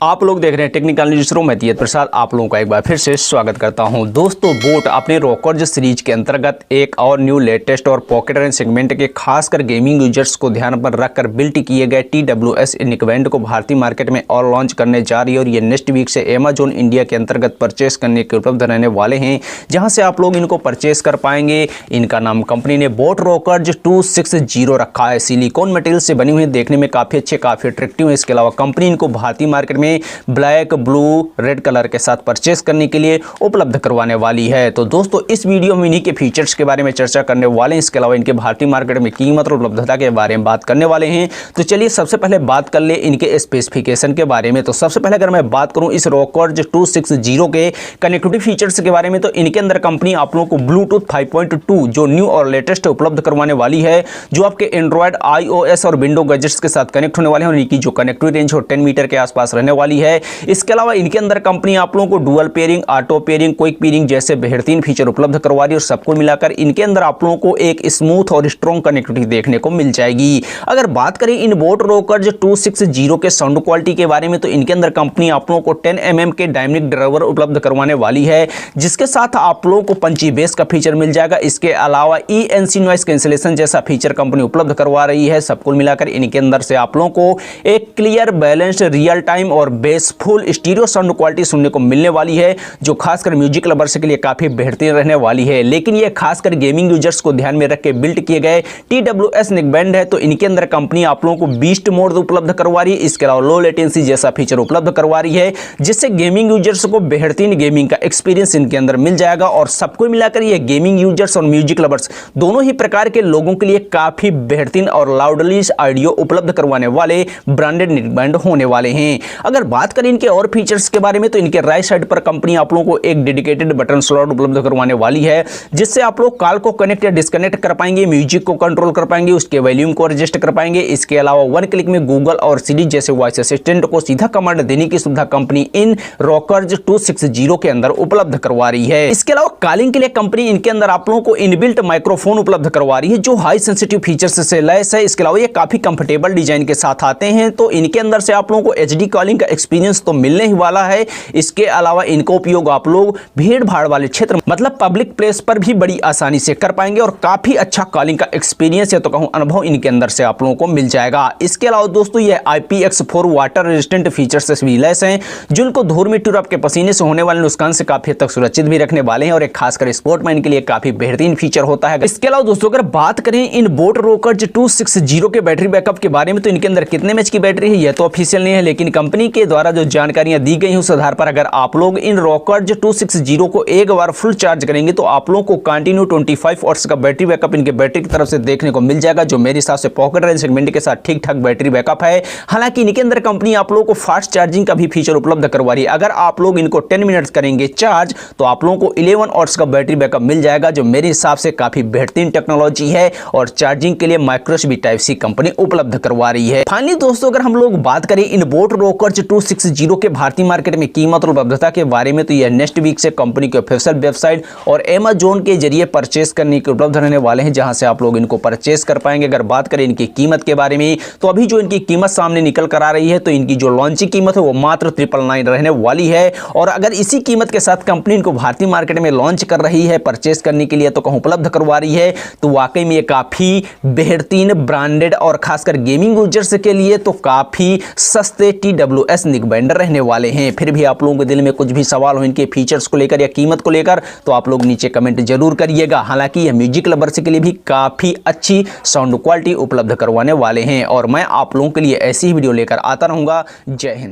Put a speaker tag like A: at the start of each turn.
A: आप लोग देख रहे हैं टेक्निकल न्यूज़ रूम में प्रसाद। आप लोगों का एक बार फिर से स्वागत करता हूं। दोस्तों, बोट अपने रॉकर्ज सीरीज के अंतर्गत एक और न्यू लेटेस्ट और पॉकेट रेंज सेगमेंट के खासकर गेमिंग यूजर्स को ध्यान पर रखकर बिल्ट किए गए TWS नेकबैंड को भारतीय मार्केट में और लॉन्च करने जा रही है और ये नेक्स्ट वीक से अमेजॉन इंडिया के अंतर्गत परचेस करने के उपलब्ध रहने वाले हैं, जहाँ से आप लोग इनको परचेस कर पाएंगे। इनका नाम कंपनी ने बोट रॉकर्ज 260 रखा है। सिलिकॉन मटेरियल से बनी हुई, देखने में काफ़ी अच्छे, काफ़ी अट्रैक्टिव है। इसके अलावा कंपनी इनको भारतीय मार्केट में ब्लैक, ब्लू, रेड कलर के साथ परचेस करने के लिए उपलब्ध करवाने वाली है। तो दोस्तों, इस वीडियो में इन्हीं के फीचर्स के बारे में चर्चा करने वाले हैं। इसके अलावा इनके भारतीय मार्केट में कीमत और उपलब्धता के बारे में बात करने वाले हैं। तो चलिए सबसे पहले बात कर ले इनके स्पेसिफिकेशन के बारे में। तो सबसे पहले अगर मैं बात करूं इस रॉकर्ज 260 के कनेक्टिविटी फीचर्स के बारे में, तो इनके अंदर कंपनी आप लोगों को ब्लूटूथ 5.2 जो न्यू और लेटेस्ट उपलब्ध करवाने वाली है, जो आपके एंड्रॉयड, iOS और विंडो गैजेट्स के साथ कनेक्ट होने वाले हैं। और इनकी जो कनेक्टिविटी रेंज 10 मीटर के आसपास रहने वाली है। इसके अलावा इनके अंदर कंपनी आप लोगों को dual pairing, auto pairing, quick pairing जैसे बेहतरीन फीचर उपलब्ध करवा रही है। और सबको मिलाकर इनके अंदर आप लोगों को एक स्मूथ और स्ट्रॉन्ग कनेक्टिविटी देखने को मिल जाएगी। अगर बात करें इन बोट रॉकर्ज 260 के साउंड क्वालिटी के बारे में, तो इनके अंदर कंपनी आप लोगों को 10 mm के डायनामिक ड्राइवर उपलब्ध करवाने वाली है, जिसके साथ आप लोगों को पंची बेस का फीचर मिल जाएगा। इसके अलावा ENC नॉइस कैंसिलेशन जैसा फीचर कंपनी उपलब्ध करवा रही है। सबको मिलाकर इनके अंदर से आप लोगों को एक क्लियर, बैलेंस्ड, रियल टाइम और बेसफुल स्टीरियो साउंड क्वालिटी सुनने को मिलने वाली है, जो खासकर म्यूजिक लवर्स के लिए काफी बेहतरीन रहने वाली है। लेकिन ये खासकर गेमिंग यूजर्स को ध्यान में रख के बिल्ड किए गए TWS नेकबैंड है। तो इनके अंदर कंपनी आप लोगों को बीस्ट मोड उपलब्ध करवा रही है। इसके अलावा लो लेटेंसी जैसा फीचर उपलब्ध करवा रही है, जिससे गेमिंग यूजर्स को बेहतरीन गेमिंग का एक्सपीरियंस इनके अंदर मिल जाएगा। और सबको मिलाकर ये गेमिंग यूजर्स और म्यूजिक लवर्स दोनों ही प्रकार के लोगों के लिए काफी बेहतरीन और लाउडली ऑडियो उपलब्ध करवाने वाले ब्रांडेड नेकबैंड होने वाले हैं। अगर बात करें इनके और फीचर्स के बारे में, तो इनके राइट साइड पर कंपनी आप लोगों को एक डेडिकेटेड बटन स्लॉट उपलब्ध करवाने वाली है, जिससे आप लोग कॉल को कनेक्ट या डिस्कनेक्ट कर पाएंगे, म्यूजिक को कंट्रोल कर पाएंगे, उसके वॉल्यूम को एडजस्ट कर पाएंगे। इसके अलावा वन क्लिक में गूगल और सिरी जैसे वॉइस असिस्टेंट को सीधा कमांड देने की सुविधा कंपनी इन रॉकर्ज 260 के अंदर उपलब्ध करवा रही है। इसके अलावा कॉलिंग के लिए कंपनी इनके अंदर आप लोगों को इनबिल्ट माइक्रोफोन उपलब्ध करवा रही है, जो हाई सेंसिटिव फीचर्स से लैस है। इसके अलावा ये काफी कंफर्टेबल डिजाइन के साथ आते हैं। तो इनके अंदर से आप लोगों को HD कॉलिंग का एक्सपीरियंस तो मिलने ही वाला है। इसके अलावा इनका उपयोग आप लोग भीड़ भाड़ वाले क्षेत्र, मतलब पब्लिक प्लेस पर भी बड़ी आसानी से कर पाएंगे और काफी अच्छा कॉलिंग का एक्सपीरियंस या तो कहूं अनुभव इनके अंदर से आप लोगों को मिल जाएगा। इसके अलावा दोस्तों, ये IPX4 वाटर रेजिस्टेंट फीचर्स से भी लैस हैं, जो इनको धूल मिट्टी और आपके पसीने से होने वाले नुकसान से काफी हद तक सुरक्षित भी रखने वाले हैं और एक खासकर स्पोर्टमैन के लिए काफी बेहतरीन फीचर होता है। इसके अलावा दोस्तों, अगर बात करें इन बोट रॉकर्ज 260 के बैटरी बैकअप के बारे में, तो इनके अंदर कितने एमएच की बैटरी है यह तो ऑफिशियल नहीं है, लेकिन कंपनी के द्वारा जो जानकारियां दी गई हैं उस आधार पर अगर आप लोग इन रॉकर्ज 260 को एक बार फुल चार्ज करेंगे, तो आप लोगों को कंटिन्यू 25 वॉट्स का बैटरी बैकअप इनके बैटरी की तरफ से देखने को मिल जाएगा, जो मेरे हिसाब से पॉकेट रेंज सेगमेंट के साथ ठीक ठाक बैटरी बैकअप है। हालांकि इनके अंदर कंपनी आप लोगों को फास्ट चार्जिंग का भी फीचर उपलब्ध करवा रही है। अगर आप लोग इनको 10 मिनट्स करेंगे चार्ज, तो आप लोगों को 11 वॉट्स का बैटरी बैकअप मिल जाएगा, जो मेरे हिसाब से काफी बेहतरीन टेक्नोलॉजी है और चार्जिंग के लिए माइक्रो USB Type-C कंपनी उपलब्ध करवा रही है। फाइनली दोस्तों, अगर हम लोग बात करें इन बोट रॉकर्ज 260 के भारतीय मार्केट में कीमत और उपलब्धता के बारे में, तो यह नेक्स्ट वीक से कंपनी के ऑफिशियल वेबसाइट और अमेजॉन के जरिए परचेस करने के उपलब्ध रहने वाले हैं, जहां से आप लोग इनको परचेस कर पाएंगे। अगर बात करें इनकी कीमत के बारे में, तो अभी जो इनकी कीमत सामने निकल कर आ रही है, तो इनकी जो लॉन्चिंग कीमत है वो मात्र 999 रहने वाली है। और अगर इसी कीमत के साथ कंपनी इनको भारतीय मार्केट में लॉन्च कर रही है परचेस करने के लिए, तो कहूं उपलब्ध करवा रही है, तो वाकई में ये काफी बेहतरीन, ब्रांडेड और खासकर गेमिंग यूजर्स के लिए तो काफी सस्ते TWS नेकबैंड रहने वाले हैं। फिर भी आप लोगों के दिल में कुछ भी सवाल हो इनके फीचर्स को लेकर या कीमत को लेकर, तो आप लोग नीचे कमेंट जरूर करिएगा। हालांकि यह म्यूजिक लवर्स के लिए भी काफी अच्छी साउंड क्वालिटी उपलब्ध करवाने वाले हैं और मैं आप लोगों के लिए ऐसी ही वीडियो लेकर आता रहूंगा। जय हिंद।